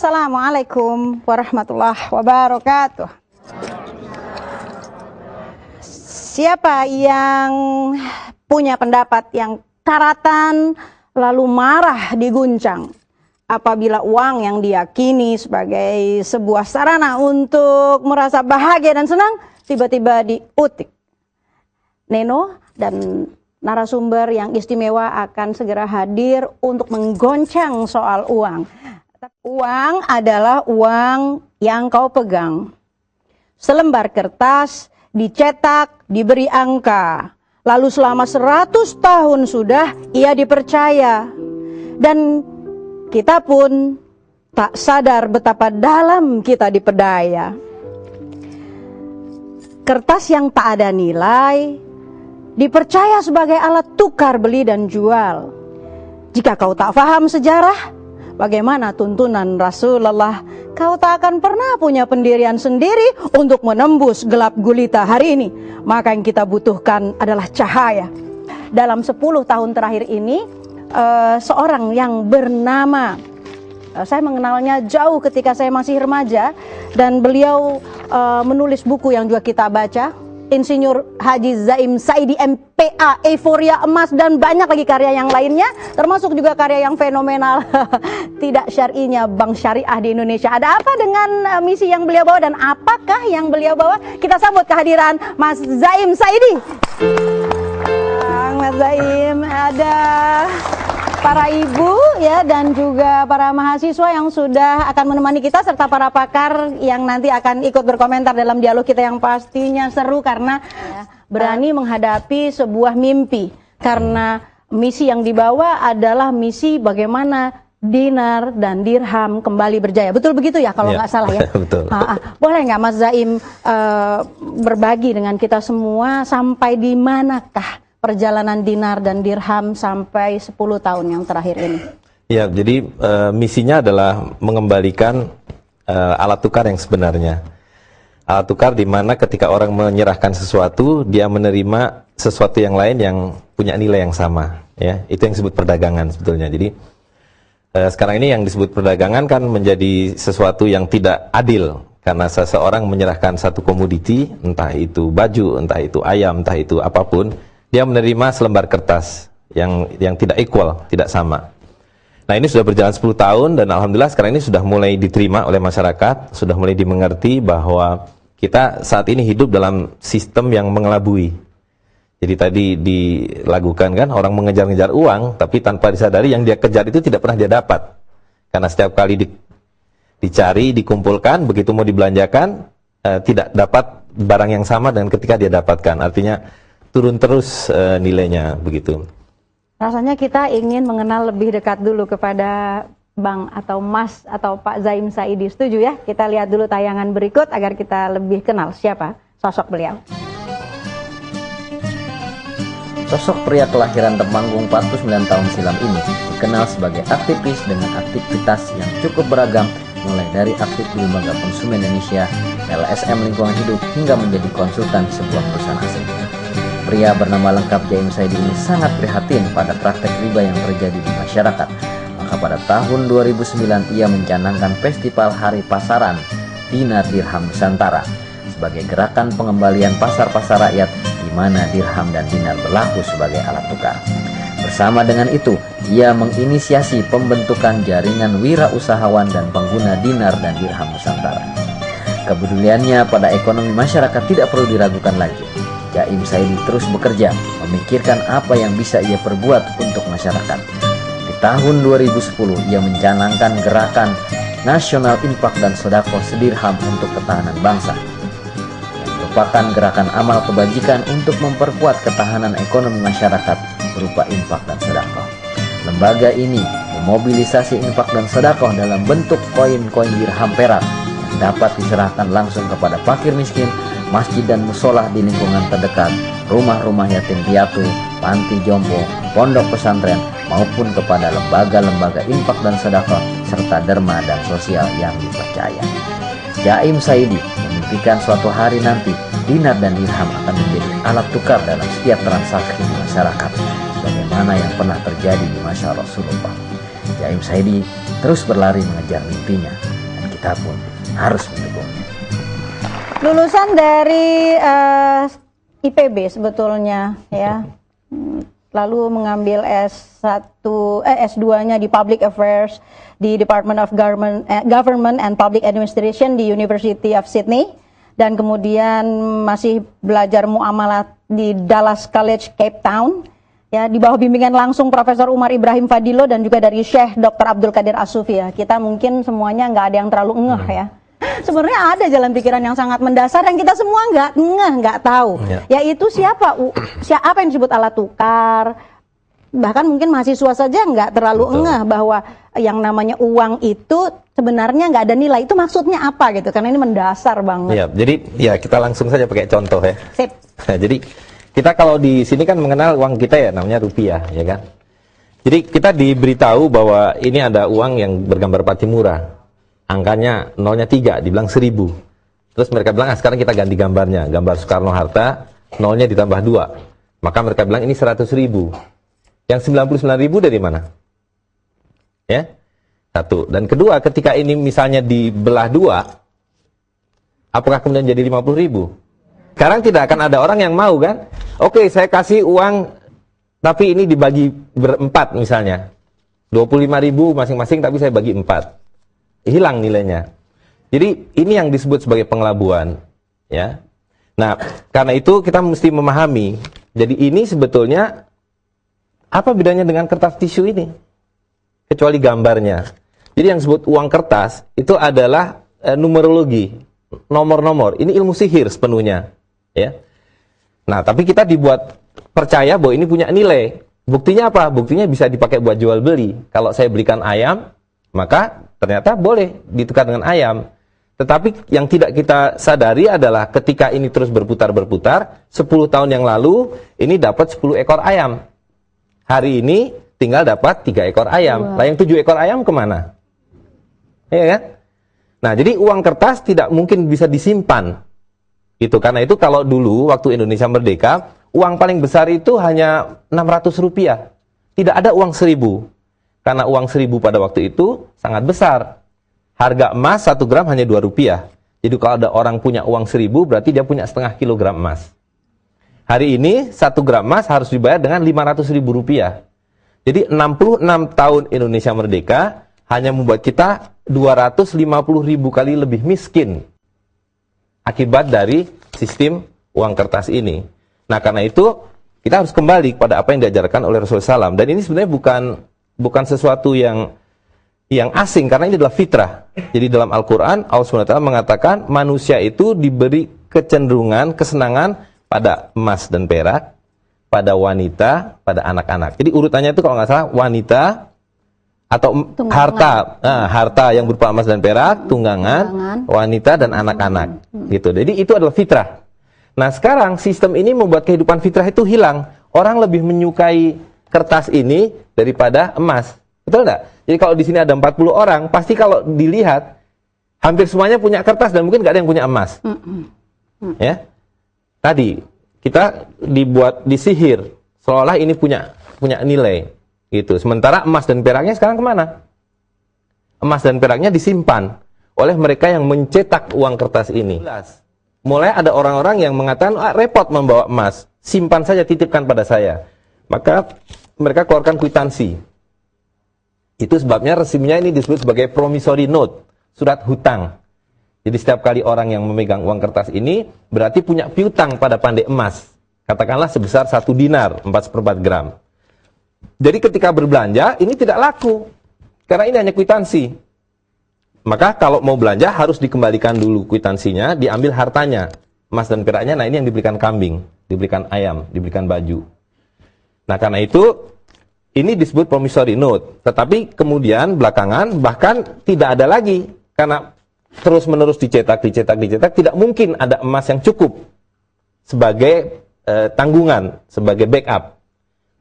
Assalamualaikum warahmatullahi wabarakatuh. Siapa yang punya pendapat yang karatan lalu marah diguncang apabila uang yang diyakini sebagai sebuah sarana untuk merasa bahagia dan senang tiba-tiba diutik? Neno dan narasumber yang istimewa akan segera hadir untuk menggoncang soal uang. Uang adalah uang yang kau pegang. Selembar kertas dicetak, diberi angka. Lalu selama 100 tahun sudah ia dipercaya. Dan kita pun tak sadar betapa dalam kita dipedaya. Kertas yang tak ada nilai dipercaya sebagai alat tukar beli dan jual. Jika kau tak paham sejarah, bagaimana tuntunan Rasulullah, kau tak akan pernah punya pendirian sendiri untuk menembus gelap gulita hari ini. Maka yang kita butuhkan adalah cahaya. Dalam 10 tahun terakhir ini, seorang yang bernama, saya mengenalnya jauh ketika saya masih remaja, dan beliau menulis buku yang juga kita baca, Insinyur Haji Zaim Saidi MPA, Euforia Emas, dan banyak lagi karya yang lainnya, termasuk juga karya yang fenomenal, Tidak Syar'inya Bank Syariah di Indonesia. Ada apa dengan misi yang beliau bawa dan apakah yang beliau bawa? Kita sambut kehadiran Mas Zaim Saidi. Mas Zaim, ada para ibu ya dan juga para mahasiswa yang sudah akan menemani kita serta para pakar yang nanti akan ikut berkomentar dalam dialog kita yang pastinya seru karena berani menghadapi sebuah mimpi, karena misi yang dibawa adalah misi bagaimana dinar dan dirham kembali berjaya. Betul begitu ya kalau nggak salah ya? Betul. Boleh nggak Mas Zaim berbagi dengan kita semua sampai di manakah perjalanan dinar dan dirham sampai 10 tahun yang terakhir ini? Ya, jadi misinya adalah mengembalikan alat tukar yang sebenarnya. Alat tukar di mana ketika orang menyerahkan sesuatu, dia menerima sesuatu yang lain yang punya nilai yang sama. Ya, itu yang disebut perdagangan sebetulnya. Jadi sekarang ini yang disebut perdagangan kan menjadi sesuatu yang tidak adil. Karena seseorang menyerahkan satu komoditi, entah itu baju, entah itu ayam, entah itu apapun, dia menerima selembar kertas yang tidak equal, tidak sama. Nah, ini sudah berjalan 10 tahun dan alhamdulillah sekarang ini sudah mulai diterima oleh masyarakat, sudah mulai dimengerti bahwa kita saat ini hidup dalam sistem yang mengelabui. Jadi tadi dilakukan kan, orang mengejar-ngejar uang, tapi tanpa disadari yang dia kejar itu tidak pernah dia dapat. Karena setiap kali dicari, dikumpulkan, begitu mau dibelanjakan, tidak dapat barang yang sama dengan ketika dia dapatkan. Artinya turun terus nilainya begitu. Rasanya kita ingin mengenal lebih dekat dulu kepada Bang atau Mas atau Pak Zaim Saidi. Setuju ya? Kita lihat dulu tayangan berikut agar kita lebih kenal siapa sosok beliau. Sosok pria kelahiran Temanggung 49 tahun silam ini dikenal sebagai aktivis dengan aktivitas yang cukup beragam, mulai dari aktif di Lembaga Konsumen Indonesia, LSM Lingkungan Hidup, hingga menjadi konsultan di sebuah perusahaan asing. Pria bernama lengkap Zaim Saidi ini sangat prihatin pada praktek riba yang terjadi di masyarakat. Maka pada tahun 2009 ia mencanangkan Festival Hari Pasaran Dinar Dirham Nusantara sebagai gerakan pengembalian pasar-pasar rakyat di mana dirham dan dinar berlaku sebagai alat tukar. Bersama dengan itu, ia menginisiasi pembentukan jaringan wirausahawan dan pengguna dinar dan dirham Nusantara. Kepeduliannya pada ekonomi masyarakat tidak perlu diragukan lagi. Zaim Saidi terus bekerja, memikirkan apa yang bisa ia perbuat untuk masyarakat. Di tahun 2010, ia mencanangkan gerakan Nasional Infak dan Sedekah Sedirham untuk Ketahanan Bangsa, yang merupakan gerakan amal kebajikan untuk memperkuat ketahanan ekonomi masyarakat berupa infak dan sedekah. Lembaga ini memobilisasi infak dan sedekah dalam bentuk koin-koin dirham perak yang dapat diserahkan langsung kepada fakir miskin, masjid dan musola di lingkungan terdekat, rumah-rumah yatim piatu, panti jompo, pondok pesantren, maupun kepada lembaga-lembaga infak dan sedekah serta derma dan sosial yang dipercaya. Zaim Saidi memimpikan suatu hari nanti dinar dan dirham akan menjadi alat tukar dalam setiap transaksi masyarakat, sebagaimana yang pernah terjadi di masa Rasulullah. Zaim Saidi terus berlari mengejar mimpinya, dan kita pun harus mendukungnya. Lulusan dari IPB sebetulnya ya. Lalu mengambil S2-nya di Public Affairs di Department of Government and Public Administration di University of Sydney, dan kemudian masih belajar muamalat di Dallas College, Cape Town, ya, di bawah bimbingan langsung Profesor Umar Ibrahim Fadilo dan juga dari Syekh Dr. Abdul Qadir As-Sufi ya. Kita mungkin semuanya nggak ada yang terlalu ngeh ya. Sebenarnya ada jalan pikiran yang sangat mendasar yang kita semua nggak tahu. Yaitu siapa yang disebut alat tukar. Bahkan mungkin mahasiswa saja nggak terlalu ngeh bahwa yang namanya uang itu sebenarnya nggak ada nilai. Itu maksudnya apa gitu? Karena ini mendasar banget. Ya, jadi ya kita langsung saja pakai contoh ya. Sip. Nah, jadi kita kalau di sini kan mengenal uang kita ya, namanya rupiah, ya kan. Jadi kita diberitahu bahwa ini ada uang yang bergambar Patimura. Angkanya nolnya 3, dibilang 1000. Terus mereka bilang, sekarang kita ganti gambarnya. Gambar Soekarno-Hatta, nolnya ditambah 2. Maka mereka bilang ini 100.000. Yang 99.000 dari mana? Ya, satu. Dan kedua, ketika ini misalnya dibelah 2, apakah kemudian jadi 50.000? Sekarang tidak akan ada orang yang mau kan? Oke, saya kasih uang, tapi ini dibagi berempat misalnya. 25.000 masing-masing, tapi saya bagi 4. Hilang nilainya. Jadi ini yang disebut sebagai pengelabuan, ya. Nah, karena itu kita mesti memahami. Jadi ini sebetulnya apa bedanya dengan kertas tisu ini? Kecuali gambarnya. Jadi yang disebut uang kertas itu adalah numerologi, nomor-nomor. Ini ilmu sihir sepenuhnya, ya. Nah, tapi kita dibuat percaya bahwa ini punya nilai. Buktinya apa? Buktinya bisa dipakai buat jual beli. Kalau saya belikan ayam, maka ternyata boleh ditukar dengan ayam. Tetapi yang tidak kita sadari adalah ketika ini terus berputar-berputar, 10 tahun yang lalu ini dapat 10 ekor ayam. Hari ini tinggal dapat 3 ekor ayam. Lah yang 7 ekor ayam kemana? Iya kan? Nah, jadi uang kertas tidak mungkin bisa disimpan. Itu karena itu kalau dulu waktu Indonesia merdeka, uang paling besar itu hanya 600 rupiah. Tidak ada uang 1000. Karena uang 1000 pada waktu itu sangat besar. Harga emas 1 gram hanya 2 rupiah. Jadi kalau ada orang punya uang 1000, berarti dia punya setengah kilogram emas. Hari ini 1 gram emas harus dibayar dengan 500.000 rupiah. Jadi 66 tahun Indonesia merdeka hanya membuat kita 250.000 kali lebih miskin. Akibat dari sistem uang kertas ini. Nah, karena itu kita harus kembali kepada apa yang diajarkan oleh Rasulullah SAW. Dan ini sebenarnya bukan sesuatu yang asing, karena ini adalah fitrah. Jadi dalam Al-Quran, Allah SWT mengatakan manusia itu diberi kecenderungan, kesenangan pada emas dan perak, pada wanita, pada anak-anak. Jadi urutannya itu kalau nggak salah wanita atau harta yang berupa emas dan perak, tunggangan, wanita dan anak-anak. Gitu. Jadi itu adalah fitrah. Nah, sekarang sistem ini membuat kehidupan fitrah itu hilang. Orang lebih menyukai kertas ini daripada emas. Betul nggak? Jadi kalau di sini ada 40 orang, pasti kalau dilihat hampir semuanya punya kertas dan mungkin nggak ada yang punya emas. Ya, tadi kita dibuat disihir seolah ini punya nilai. Gitu. Sementara emas dan peraknya sekarang kemana? Emas dan peraknya disimpan oleh mereka yang mencetak uang kertas ini. Mulai ada orang-orang yang mengatakan repot membawa emas, simpan saja, titipkan pada saya. Maka mereka keluarkan kwitansi. Itu sebabnya resminya ini disebut sebagai promissory note, surat hutang. Jadi setiap kali orang yang memegang uang kertas ini berarti punya piutang pada pandai emas. Katakanlah sebesar 1 dinar, 4/4 gram. Jadi ketika berbelanja ini tidak laku. Karena ini hanya kwitansi. Maka kalau mau belanja harus dikembalikan dulu kwitansinya, diambil hartanya. Emas dan peraknya, nah ini yang diberikan kambing, diberikan ayam, diberikan baju. Nah, karena itu ini disebut promissory note. Tetapi kemudian belakangan bahkan tidak ada lagi. Karena terus-menerus dicetak, tidak mungkin ada emas yang cukup sebagai tanggungan, sebagai backup.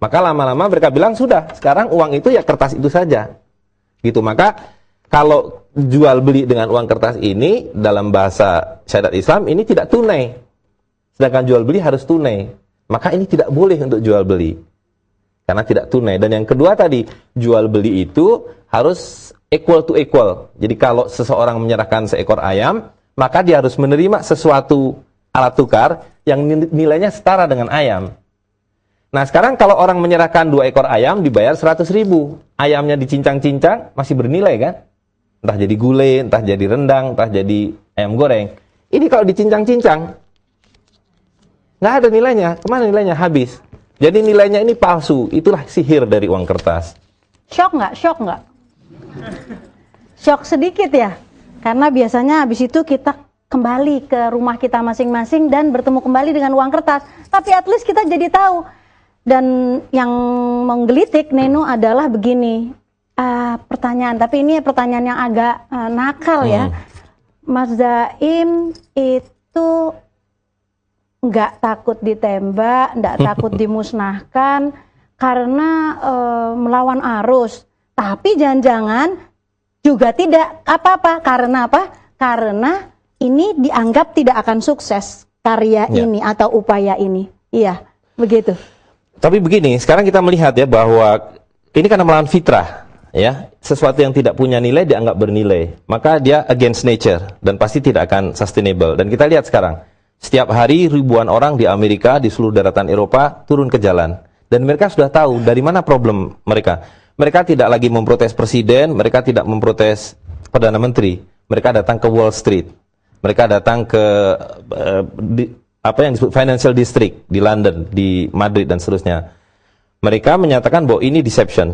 Maka lama-lama mereka bilang, sudah, sekarang uang itu ya kertas itu saja. Gitu, maka kalau jual beli dengan uang kertas ini, dalam bahasa syariat Islam, ini tidak tunai. Sedangkan jual beli harus tunai. Maka ini tidak boleh untuk jual beli. Karena tidak tunai. Dan yang kedua tadi, jual beli itu harus equal to equal. Jadi kalau seseorang menyerahkan seekor ayam, maka dia harus menerima sesuatu alat tukar yang nilainya setara dengan ayam. Nah sekarang kalau orang menyerahkan 2 ekor ayam dibayar 100.000, ayamnya dicincang-cincang masih bernilai kan? Entah jadi gulai, entah jadi rendang, entah jadi ayam goreng. Ini kalau dicincang-cincang nggak ada nilainya. Kemana nilainya? Habis. Jadi nilainya ini palsu. Itulah sihir dari uang kertas. Shock nggak? Shock nggak? Shock sedikit ya. Karena biasanya habis itu kita kembali ke rumah kita masing-masing dan bertemu kembali dengan uang kertas. Tapi at least kita jadi tahu. Dan yang menggelitik Neno adalah begini, pertanyaan, tapi ini pertanyaan yang agak nakal ya. Mas Zaim itu nggak takut ditembak, nggak takut dimusnahkan karena melawan arus. Tapi jangan-jangan juga tidak apa-apa. Karena apa? Karena ini dianggap tidak akan sukses karya ini atau upaya ini. Iya, begitu. Tapi begini, sekarang kita melihat ya bahwa ini karena melawan fitrah, ya, sesuatu yang tidak punya nilai dianggap bernilai, maka dia against nature dan pasti tidak akan sustainable. Dan kita lihat sekarang, setiap hari ribuan orang di Amerika, di seluruh daratan Eropa turun ke jalan, dan mereka sudah tahu dari mana problem mereka. Mereka tidak lagi memprotes presiden, mereka tidak memprotes perdana menteri, mereka datang ke Wall Street, mereka datang ke apa yang disebut financial district di London, di Madrid dan seterusnya. Mereka menyatakan bahwa ini deception.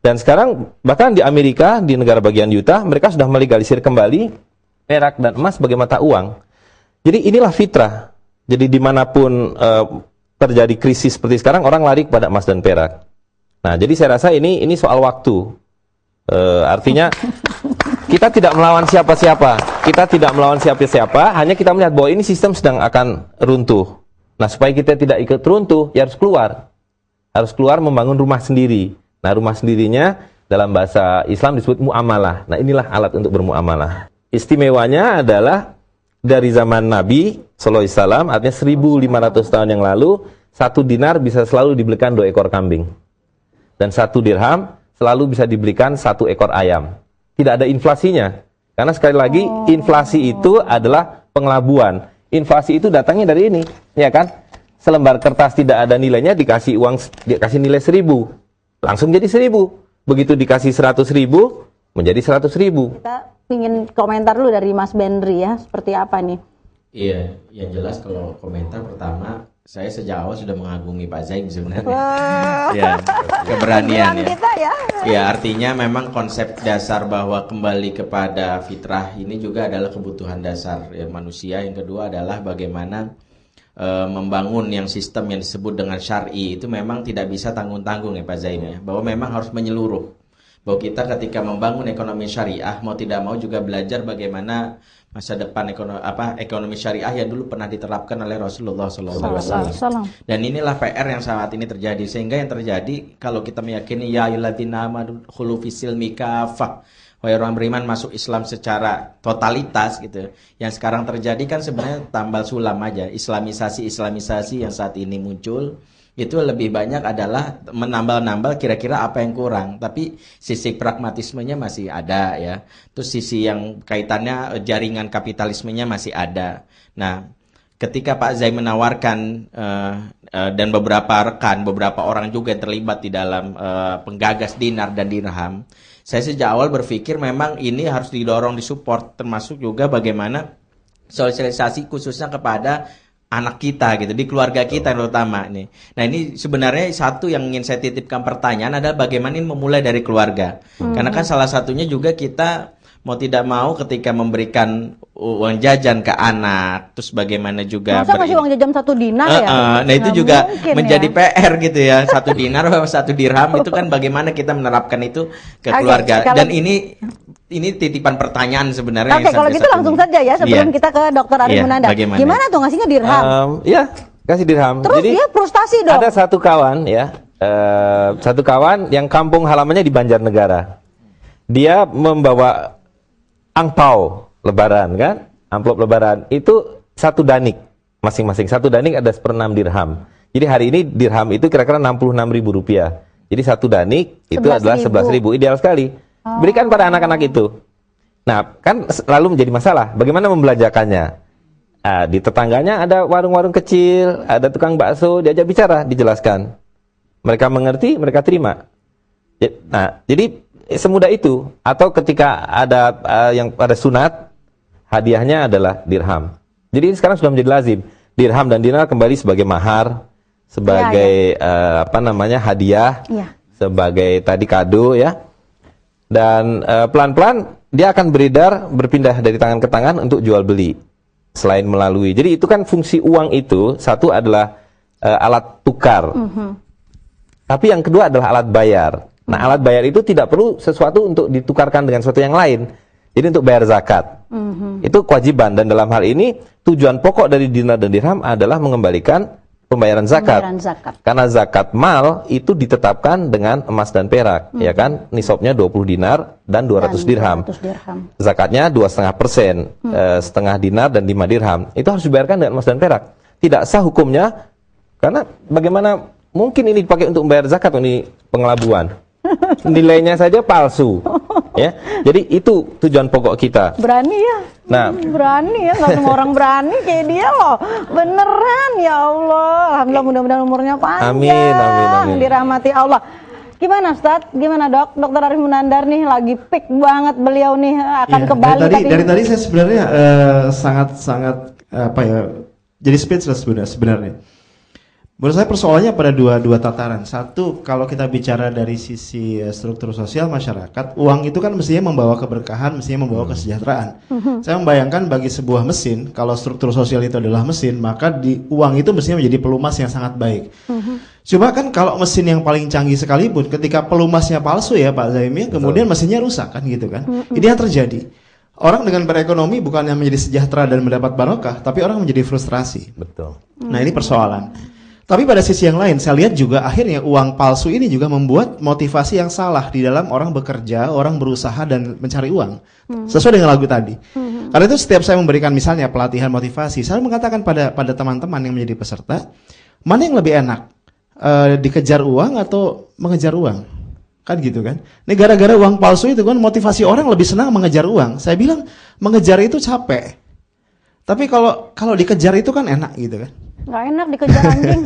Dan sekarang bahkan di Amerika, di negara bagian Utah, mereka sudah melegalisir kembali perak dan emas sebagai mata uang. Jadi inilah fitrah. Jadi dimanapun terjadi krisis seperti sekarang, orang lari kepada emas dan perak. Nah, jadi saya rasa ini soal waktu. Artinya kita tidak melawan siapa-siapa. Kita tidak melawan siapa-siapa, hanya kita melihat bahwa ini sistem sedang akan runtuh. Nah, supaya kita tidak ikut runtuh, ya harus keluar. Harus keluar membangun rumah sendiri. Nah, rumah sendirinya dalam bahasa Islam disebut muamalah. Nah, inilah alat untuk bermuamalah. Istimewanya adalah dari zaman Nabi sallallahu alaihi wasallam, artinya 1500 tahun yang lalu, 1 dinar bisa selalu dibelikan 2 ekor kambing. Dan 1 dirham selalu bisa dibelikan 1 ekor ayam. Tidak ada inflasinya. Karena sekali lagi, inflasi itu adalah pengelabuan. Inflasi itu datangnya dari ini, ya kan? Selembar kertas tidak ada nilainya, dikasih uang, dikasih nilai 1000. Langsung jadi 1000. Begitu dikasih 100.000, menjadi 100.000. Kita ingin komentar dulu dari Mas Bendri ya, seperti apa nih? Iya, yang jelas kalau komentar pertama, saya sejak awal sudah mengagumi Pak Zaim sebenarnya. Ya, keberanian ya. Kita ya. Ya, artinya memang konsep dasar bahwa kembali kepada fitrah ini juga adalah kebutuhan dasar ya, manusia. Yang kedua adalah bagaimana membangun yang sistem yang disebut dengan syar'i itu memang tidak bisa tanggung-tanggung ya Pak Zaim ya. Bahwa memang harus menyeluruh. Bahwa kita ketika membangun ekonomi syariah mau tidak mau juga belajar bagaimana masa depan ekonomi syariah yang dulu pernah diterapkan oleh Rasulullah SAW. Dan inilah PR yang saat ini terjadi. Sehingga yang terjadi kalau kita meyakini ya ayyuhalladzina amanu khulu fisilmi kafah, wahai orang beriman masuk Islam secara totalitas gitu. Yang sekarang terjadi kan sebenarnya tambal sulam aja. Islamisasi yang saat ini muncul itu lebih banyak adalah menambal-nambal kira-kira apa yang kurang, tapi sisi pragmatismenya masih ada ya. Terus sisi yang kaitannya jaringan kapitalismenya masih ada. Nah, ketika Pak Zaim menawarkan dan beberapa rekan, beberapa orang juga yang terlibat di dalam penggagas dinar dan dirham, saya sejak awal berpikir memang ini harus didorong, disupport, termasuk juga bagaimana sosialisasi khususnya kepada anak kita gitu, di keluarga kita terutama nih. Nah, ini sebenarnya satu yang ingin saya titipkan pertanyaan adalah bagaimana ini memulai dari keluarga. Karena kan salah satunya juga kita mau tidak mau ketika memberikan uang jajan ke anak, terus bagaimana juga masa kasih uang jajan 1 dinar ya? Nah itu juga menjadi ya. PR gitu ya, 1 dinar atau 1 dirham itu kan bagaimana kita menerapkan itu ke keluarga. Dan ini titipan pertanyaan sebenarnya. Oke, kalau gitu langsung saja ya sebelum kita ke Dr. Arif Munanda. Gimana tuh ngasihnya dirham? Ya, kasih dirham. Terus dia frustasi dong. Ada satu kawan ya, satu kawan yang kampung halamannya di Banjarnegara. Dia membawa angpau lebaran kan, amplop lebaran itu 1 danik masing-masing. 1 danik ada 1/6 dirham. Jadi hari ini dirham itu kira-kira 66.000 rupiah. Jadi 1 danik itu adalah 11.000, ideal sekali. Berikan pada anak-anak itu. Nah, kan lalu menjadi masalah. Bagaimana membelanjakannya? Di tetangganya ada warung-warung kecil, ada tukang bakso, diajak bicara, dijelaskan. Mereka mengerti, mereka terima. Nah, jadi semudah itu. Atau ketika ada yang pada sunat, hadiahnya adalah dirham. Jadi sekarang sudah menjadi lazim. Dirham dan dinar kembali sebagai mahar, sebagai hadiah, sebagai tadi kado ya. Dan pelan-pelan dia akan beredar, berpindah dari tangan ke tangan untuk jual beli. Selain melalui. Jadi itu kan fungsi uang itu, satu adalah alat tukar. Tapi yang kedua adalah alat bayar. Nah, alat bayar itu tidak perlu sesuatu untuk ditukarkan dengan sesuatu yang lain. Jadi untuk bayar zakat. Itu kewajiban. Dan dalam hal ini, tujuan pokok dari dinar dan dirham adalah mengembalikan pembayaran zakat. Karena zakat mal itu ditetapkan dengan emas dan perak. Ya kan? Nisabnya 20 dinar dan 200 dirham. Zakatnya 2,5%. Setengah dinar dan 5 dirham. Itu harus dibayarkan dengan emas dan perak. Tidak sah hukumnya. Karena bagaimana mungkin ini dipakai untuk membayar zakat, ini pengelabuan. Nilainya saja palsu. Ya, jadi itu tujuan pokok kita. Berani ya? Nah, berani ya, nggak semua orang berani kayak dia loh. Beneran ya Allah. Alhamdulillah, mudah-mudahan umurnya panjang. Amin. Dirahmati Allah. Gimana Ustaz? Gimana Dok? Dr. Arif Munandar nih lagi peak banget beliau nih akan ke Bali. Dari tadi saya sebenarnya sangat jadi speechless sebenarnya. Menurut saya persoalannya pada dua tataran. Satu, kalau kita bicara dari sisi struktur sosial masyarakat, uang itu kan mestinya membawa keberkahan, mestinya membawa kesejahteraan. Saya membayangkan bagi sebuah mesin, kalau struktur sosial itu adalah mesin, maka di uang itu mestinya menjadi pelumas yang sangat baik. Cuma kan kalau mesin yang paling canggih sekalipun, ketika pelumasnya palsu ya Pak Zaim, kemudian mesinnya rusak kan gitu kan. Ini yang terjadi. Orang dengan berekonomi bukannya menjadi sejahtera dan mendapat barokah, tapi orang menjadi frustrasi. Betul. Nah ini persoalan. Tapi pada sisi yang lain, saya lihat juga akhirnya uang palsu ini juga membuat motivasi yang salah di dalam orang bekerja, orang berusaha dan mencari uang. Sesuai dengan lagu tadi. Karena itu setiap saya memberikan misalnya pelatihan motivasi, saya mengatakan pada teman-teman yang menjadi peserta, mana yang lebih enak? Dikejar uang atau mengejar uang? Kan gitu kan. Ini gara-gara uang palsu itu kan motivasi orang lebih senang mengejar uang. Saya bilang mengejar itu capek. Tapi kalau dikejar itu kan enak gitu kan. Nggak enak dikejar anjing.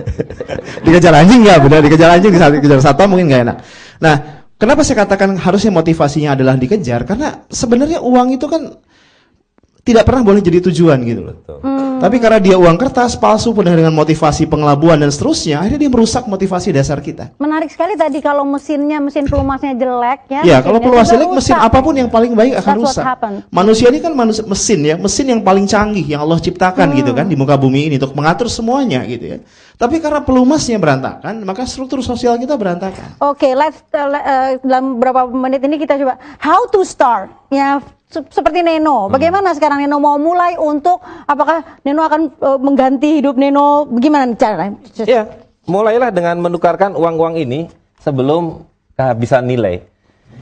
Dikejar anjing nggak benar, dikejar anjing, dikejar satwa mungkin nggak enak. Nah, kenapa saya katakan harusnya motivasinya adalah dikejar? Karena sebenarnya uang itu kan tidak pernah boleh jadi tujuan gitu loh. Tapi karena dia uang kertas palsu penuh dengan motivasi pengelabuan dan seterusnya, akhirnya dia merusak motivasi dasar kita. Menarik sekali tadi kalau mesin pelumasnya jelek ya. Ya, kalau pelumas jelek mesin apapun yang paling baik akan rusak. Manusia ini kan mesin yang paling canggih yang Allah ciptakan gitu kan di muka bumi ini untuk mengatur semuanya gitu ya. Tapi karena pelumasnya berantakan, maka struktur sosial kita berantakan. Oke, dalam beberapa menit ini kita coba how to start ya. Seperti Neno, bagaimana sekarang Neno mau mulai untuk apakah Neno akan mengganti hidup Neno? Bagaimana caranya? Ya, mulailah dengan menukarkan uang-uang ini sebelum kehabisan nilai.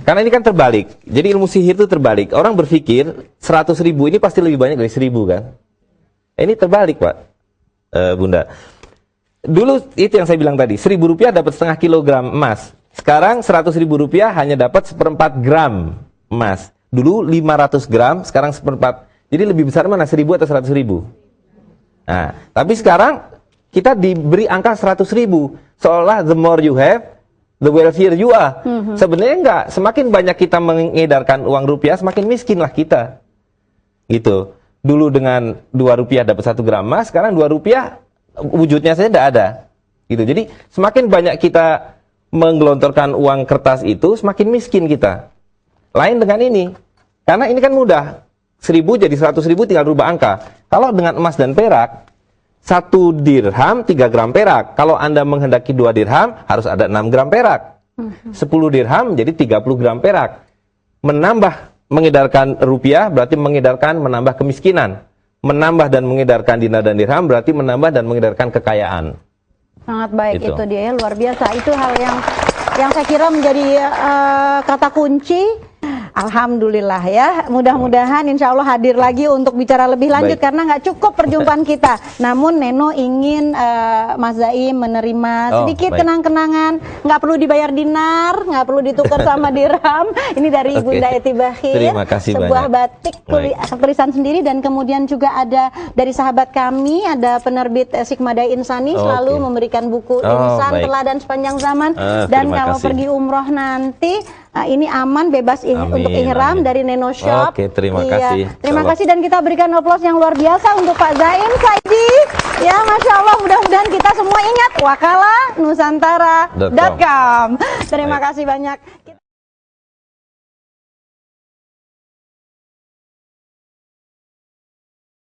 Karena ini kan terbalik. Jadi ilmu sihir itu terbalik. Orang berpikir 100.000 ini pasti lebih banyak dari 1.000 kan? Ini terbalik Pak, Bunda. Dulu itu yang saya bilang tadi, Rp1.000 dapat setengah kilogram emas. Sekarang Rp100.000 hanya dapat 1/4 gram emas. Dulu 500 gram, sekarang 1/4. Jadi lebih besar mana 1.000 atau 100.000? Nah, tapi sekarang kita diberi angka 100.000. Seolah the more you have, the wealthier you are. Sebenarnya enggak. Semakin banyak kita mengedarkan uang rupiah, semakin miskinlah kita. Gitu. Dulu dengan Rp2 dapat 1 gram emas, sekarang Rp2 wujudnya saja tidak ada. Gitu. Jadi semakin banyak kita menggelontorkan uang kertas itu, semakin miskin kita. Lain dengan ini. Karena ini kan mudah. 1.000 jadi 100.000 tinggal rubah angka. Kalau dengan emas dan perak, 1 dirham 3 gram perak. Kalau Anda menghendaki 2 dirham, harus ada 6 gram perak. 10 dirham jadi 30 gram perak. Mengedarkan rupiah berarti menambah kemiskinan. Menambah dan mengedarkan dinar dan dirham berarti menambah dan mengedarkan kekayaan. Sangat baik itu dia, luar biasa. Itu hal yang saya kira menjadi kata kunci Alhamdulillah ya. Mudah-mudahan insya Allah hadir lagi untuk bicara lebih lanjut. Baik. Karena nggak cukup perjumpaan kita. Namun Neno ingin Mas Zaim menerima sedikit baik. kenang-kenangan. Nggak perlu dibayar dinar, nggak perlu ditukar sama dirham. Ini dari Bunda Eti Bakhir. Terima kasih sebuah banyak. batik tulisan sendiri, dan kemudian juga ada dari sahabat kami, ada penerbit Sikmadai Insani selalu memberikan buku insan baik. teladan sepanjang zaman. Dan Terima kalau kasih. pergi umroh nanti ini aman, bebas untuk Amin, ihram amin. dari Neno Shop. Oke, terima Iya. kasih. Terima Insya kasih, dan kita berikan aplaus yang luar biasa untuk Pak Zaim Saidi. Ya, Masya Allah, mudah-mudahan kita semua ingat wakalanusantara.com. Terima kasih banyak.